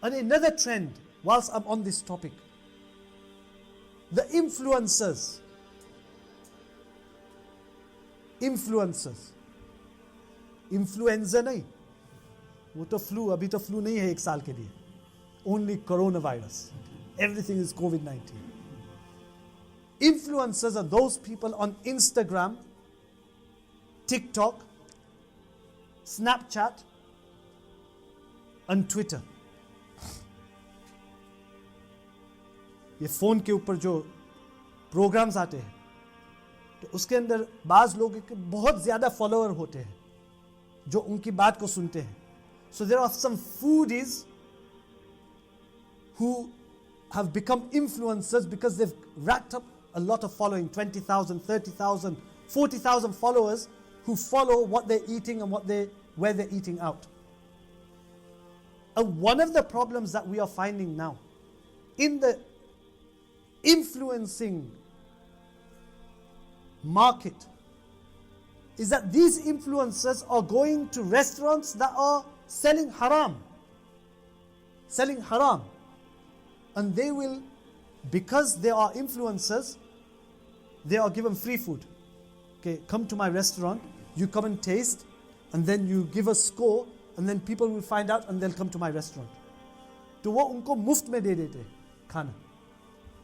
And another trend, whilst I'm on this topic, the influencers. Influenza नहीं, वो तो flu, अभी तो फ्लू नहीं है एक साल के लिए. Only coronavirus. Everything is COVID-19. Influencers are those people on Instagram, TikTok, Snapchat, and Twitter. ये फ़ोन के ऊपर जो प्रोग्राम्स आते हैं, तो उसके अंदर बाज़ लोग के बहुत ज़्यादा फॉलोअर होते हैं जो उनकी बात को सुनते हैं. So there are some foodies who have become influencers because they've racked up a lot of following, 20,000, 30,000, 40,000 followers who follow what they're eating and where they're eating out. And one of the problems that we are finding now in the influencing market is that these influencers are going to restaurants that are selling haram. And they will, because they are influencers, they are given free food. Okay, come to my restaurant, you come and taste, and then you give a score, and then people will find out and they'll come to my restaurant. तो वो उनको मुफ्त में दे देते हैं खाना.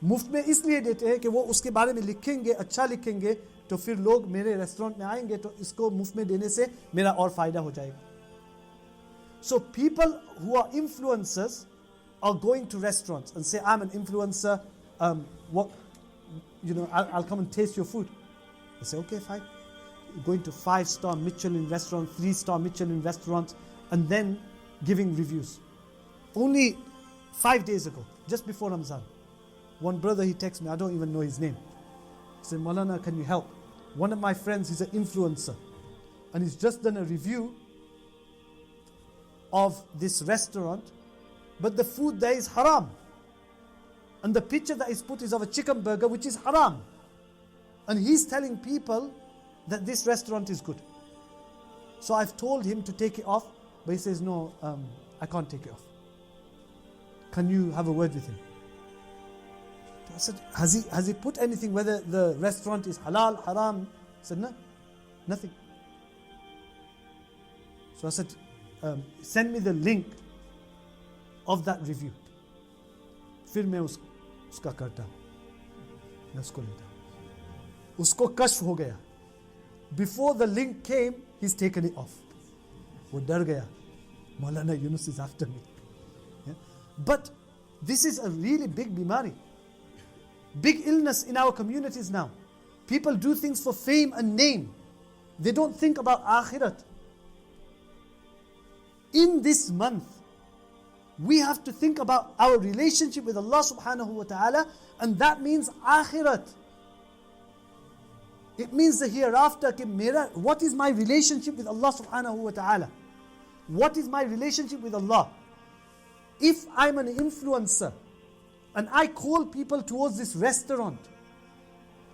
मुफ्त में इसलिए देते हैं कि वो उसके बारे में लिखेंगे, अच्छा लिखेंगे, तो फिर लोग मेरे रेस्टोरेंट में आएंगे, तो इसको मुफ्त में देने से मेरा और फायदा हो जाएगा. So people who are influencers are going to restaurants and say, I'm an influencer, I'll come and taste your food. They say, okay, fine. Going to 5-star Michelin restaurant, 3-star Michelin restaurants, and then giving reviews. Only 5 days ago, just before Ramzan, one brother, he texted me, I don't even know his name. He said, Maulana, can you help? One of my friends, he's an influencer, and he's just done a review of this restaurant, but the food there is haram. And the picture that is put is of a chicken burger, which is haram. And he's telling people that this restaurant is good. So I've told him to take it off, but he says, no, I can't take it off. Can you have a word with him? I said, has he put anything whether the restaurant is halal, haram? He said, no, nothing. So I said, send me the link of that review. फिर मैं उसका करता, मैं उसको लेता. उसको कश्फ हो गया. Before the link came, he's taken it off. वो डर गया. Maulana Yunus is after me. Yeah? But this is a really big bimari. Big illness in our communities now. People do things for fame and name. They don't think about akhirat. In this month, we have to think about our relationship with Allah subhanahu wa ta'ala, and that means akhirat. It means the hereafter. What is my relationship with Allah subhanahu wa ta'ala? What is my relationship with Allah? If I'm an influencer and I call people towards this restaurant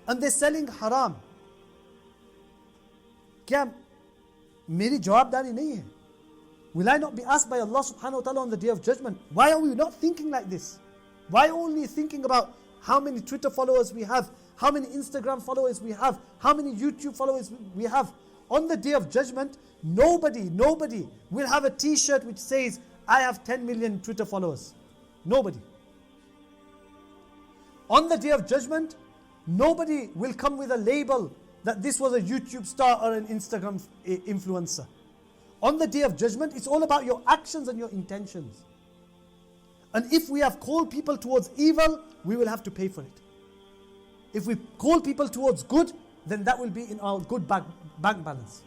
and they're selling haram, क्या मेरी जवाबदारी नहीं है? Will I not be asked by Allah subhanahu wa ta'ala on the day of judgment? Why are we not thinking like this? Why only thinking about how many Twitter followers we have, how many Instagram followers we have, how many YouTube followers we have? On the day of judgment, nobody will have a t-shirt which says, I have 10 million Twitter followers. Nobody. On the day of judgment, nobody will come with a label that this was a YouTube star or an Instagram influencer. On the day of judgment, it's all about your actions and your intentions. And if we have called people towards evil, we will have to pay for it. If we call people towards good, then that will be in our good bank balance.